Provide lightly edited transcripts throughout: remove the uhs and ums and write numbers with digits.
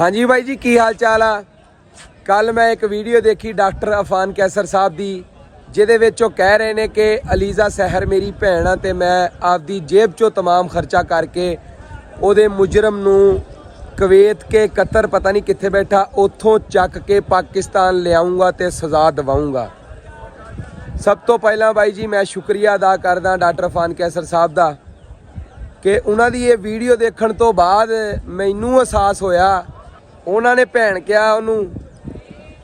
हाँ जी भाई जी, की हाल चाल आ। कल मैं एक वीडियो देखी डॉक्टर अफान कैसर साहब की, जिहदे विच ओह कह रहे ने कि अलीजा सहर मेरी भैन आ ते मैं आपदी जेब चों तमाम खर्चा करके उहदे मुजरम नूं कुवैत के कतर पता नहीं कित्थे बैठा उत्थों चक के पाकिस्तान लियाऊंगा ते सज़ा दवाऊंगा। सब तो पहला भाई जी मैं शुक्रिया अदा करदा डॉक्टर अफान कैसर साहब का कि उन्हां दी ये वीडियो देखण तो बाद मैनूं एहसास होया उन्होंने भैन कहा उन्होंने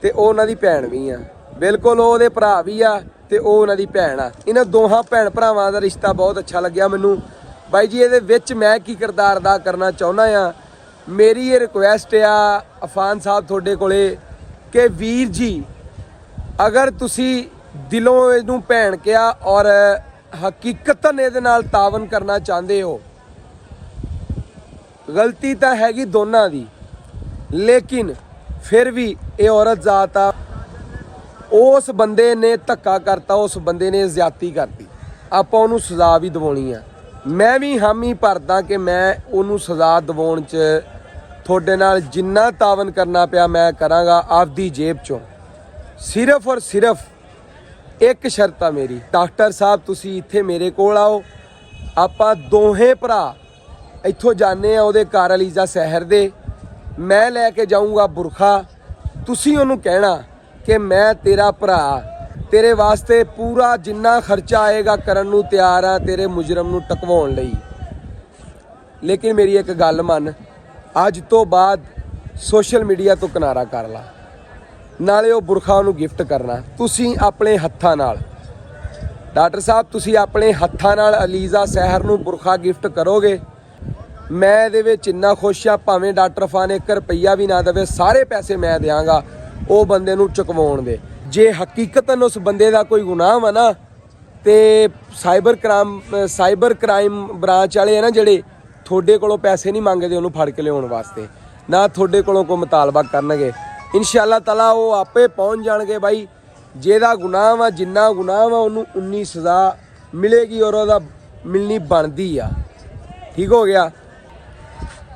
तो वह उन्होंने भैन भी आ, बिल्कुल वो भरा भी आ तो वह उन्होंने भैन आ। इन्होंने दोहां भैन भरावां का रिश्ता बहुत अच्छा लग्या मैनू। बाई जी ये मैं की किरदार अदा करना चाहुंदा आ। मेरी ये रिक्वेस्ट आ अफान साहब थोड़े कोले कि वीर जी अगर तुसी दिलों इनू भैन कहा और हकीकतन ये तावन करना चाहते हो, गलती तो हैगी दोनों की, लेकिन फिर भी ये औरत जात आ। उस बंदे ने धक्का करता, उस बंदे ने ज्यादती करती, आपां उहनूं सज़ा भी दवाउणी आ। मैं भी हामी भरदा कि मैं उहनूं सज़ा दवाउण च तुहाडे नाल जिन्ना तावन करना पिया मैं करांगा आपदी जेब चों। सिर्फ और सिर्फ एक शर्त आ मेरी, डॉक्टर साहब तुसी इत्थे मेरे कोल आओ, आपां दोहें भरा इत्थों जाने आ उहदे घर अलीजा सहर दे। मैं लैके जाऊँगा बुरखा, तुसी उन्होंने कहना कि मैं तेरा भरा तेरे वास्ते पूरा जिन्ना खर्चा आएगा करन नूं तैयार हाँ तेरे मुजरम नूं टकवाउण लई। लेकिन मेरी एक गल मन, अज तो बाद सोशल मीडिया तो किनारा कर ला, नाले वो बुरखा उन्होंने गिफ्ट करना तुसी अपने हत्थां नाल। डॉक्टर साहब तुसी अपने हत्थां नाल अलीजा सहर नूं बुरखा गिफ्ट करोगे, मैं ये इन्ना खुश हाँ। भावें डॉक्टर अफान 1 रुपया भी ना देवे, सारे पैसे मैं देंगा वो बंदे नूं चुकवाउण दे। जे हकीकतन उस बंदे का कोई गुनाह वा ना तो साइबर क्राइम ब्रांच वाले है ना जिहड़े थोड़े कोलों पैसे नहीं मंगते उन्होंने फड़ के लियाउण वास्ते, ना थोड़े कोलों कोई मुतालबा करनगे। इंशाअल्लाह ताला वो आपे पहुँच जाणगे। भाई जेदा गुनाह वा, जिन्ना गुनाह वा उन्होंने उन्नी सज़ा मिलेगी और वह मिलनी बनती आ। ठीक हो गया।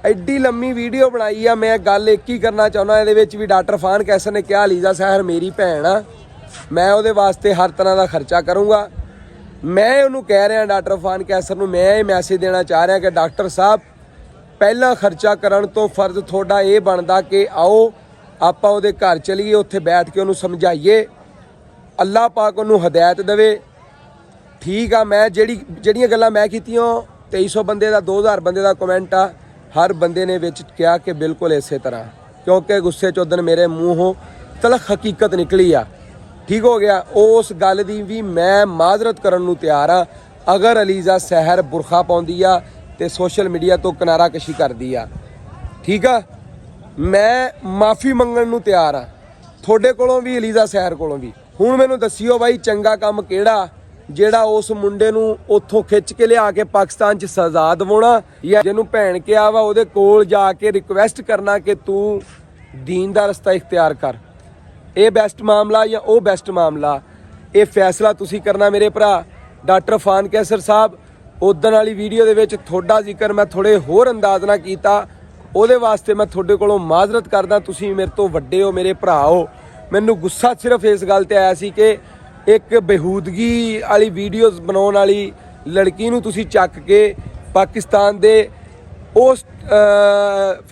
एड्डी लम्मी वीडियो बनाई आ, मैं गल एक ही करना चाहुंदा ये भी डॉक्टर अफान कैसर ने कहा अलीजा सहर मेरी भैन आ, मैं वो वास्ते हर तरह का खर्चा करूँगा। मैं उन्होंने कह रहा डॉक्टर अफान कैसर नूं मैं ये मैसेज देना चाह रहा कि डॉक्टर साहब पहला खर्चा करन तो फर्ज थोड़ा ये बनता कि आओ आपां उहदे घर चलीए, उत्थे बैठ के उन्होंने समझाइए, अल्लाह पाक उन्होंने हदायत देवे। ठीक आ, मैं जिहड़ियां गल्लां मैं कीतियां 2300 बंदे का 2000 बंदे का कमेंट आ, हर बंदे ने विच कहा कि बिल्कुल इस तरह, क्योंकि गुस्से चोदन मेरे मूँहों तलख हकीकत निकली आ। ठीक हो गया। उस गल की भी मैं माजरत करन नूं तैयार हाँ। अगर अलीजा सहर बुरखा पाउंदी आ ते सोशल मीडिया तो किनारा कशी करदी आ, ठीक आ, मैं माफ़ी मंगण नूं तैयार हाँ थोड़े कोलों भी अलीजा सहर कोलों भी। हुण मैनूं दस्सिओ भाई चंगा काम किहड़ा ਜਿਹੜਾ उस मुंडे नूं उत्थों खिच के लिया के पाकिस्तान च सज़ा दवाउणा, या जिन्हों भैन कहा वा उहदे कोल जाके रिक्वेस्ट करना कि तू दीन दा रस्ता इख्तियार कर। ये बेस्ट मामला या वो बेस्ट मामला, ये फैसला तुसी करना मेरे भरा। डॉक्टर अफान कैसर साहब उदन वाली वीडियो दे विच थोड़ा जिक्र मैं थोड़े होर अंदाज नाल कीता, उहदे वास्ते मैं थोड़े कोलों माजरत करदा। तुसी मेरे तो वड्डे हो, मेरे भरा हो। मैनूं गुस्सा सिर्फ इस गल ते आया सी कि एक बेहूदगी वाली वीडियोज़ बनाने वाली लड़की नूं तुसी चक के पाकिस्तान दे उस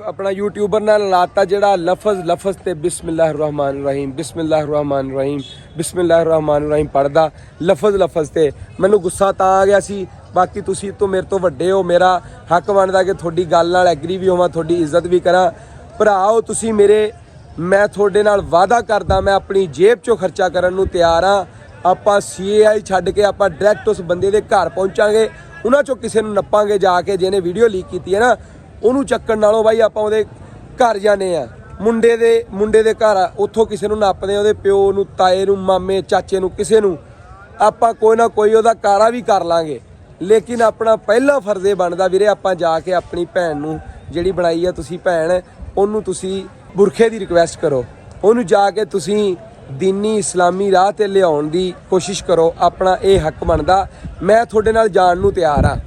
अपना यूट्यूबर नाल लाता जिहड़ा लफज ते बिस्मिल्लाहिर्रहमानिर्रहीम बिस्मिल्लाहिर्रहमानिर्रहीम बिस्मिल्लाहिर्रहमानिर्रहीम पढ़दा लफज ते मैनूं गुस्सा तां आ गया सी। बाकी तुसी तो मेरे तो वड्डे हो, मेरा हक बनदा कि थोड़ी गल नाल एग्री भी होवां, थोड़ी इज्जत भी करा। भराओ तुसी मेरे, मैं थोड़े नाल वादा करदा मैं अपनी जेब चों खर्चा करन नूं तैयार हाँ। आपां CAI छड्ड के आपां डायरैक्ट उस बंदे दे घर पहुँचांगे, उन्हां चों किसे नूं नप्पांगे जाके जिहने वीडियो लीक कीती है ना उहनूं चक्कण नालों भाई आपां उहदे घर जाने आ। मुंडे दे घर उत्थों किसे नूं नप्पदे, उहदे प्यो नूं, ताए नूं, मामे चाचे नूं, किसे नूं आपां कोई ना कोई उहदा कारा भी कर लांगे। लेकिन अपना पहला फर्ज ये बनदा वीरे आपां जाके अपनी भैन नूं जिहड़ी बनाई आ तुसी भैन, उहनूं तुसी बुरखे की रिक्वेस्ट करो, उन्होंने जाके तुसी दीनी इस्लामी राह ते लियाउण दी कोशिश करो। अपना ये हक बनदा। मैं थोड़े नाल जाण नूं तैयार हाँ,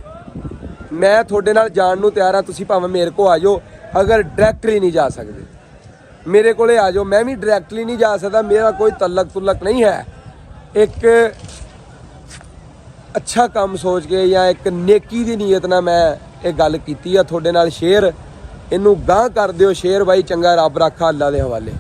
मैं थोड़े नाल जाण नूं तैयार हाँ। तुसी भावें मेरे को आ जाओ, ਅਗਰ ਡਾਇਰੈਕਟਲੀ ਨਹੀਂ ਜਾ ਸਕਦੇ ਮੇਰੇ ਕੋਲੇ ਆ ਜਾਓ। ਮੈਂ ਵੀ ਡਾਇਰੈਕਟਲੀ ਨਹੀਂ ਜਾ ਸਕਦਾ, ਮੇਰਾ ਕੋਈ ਤਲਕ ਨਹੀਂ ਹੈ। ਇੱਕ ਅੱਛਾ ਕੰਮ ਸੋਚ ਕੇ ਜਾਂ ਇੱਕ ਨੇਕੀ ਦੀ ਨੀਅਤ ਨਾਲ ਮੈਂ ਇਹ ਗੱਲ ਕੀਤੀ ਆ ਤੁਹਾਡੇ ਨਾਲ ਸ਼ੇਅਰ। ਇਹਨੂੰ ਗਾਂਹ ਕਰ ਦਿਓ ਸ਼ੇਅਰ ਬਾਈ। ਚੰਗਾ, ਰੱਬ ਰਾਖਾ, ਅੱਲਾ ਦੇ ਹਵਾਲੇ।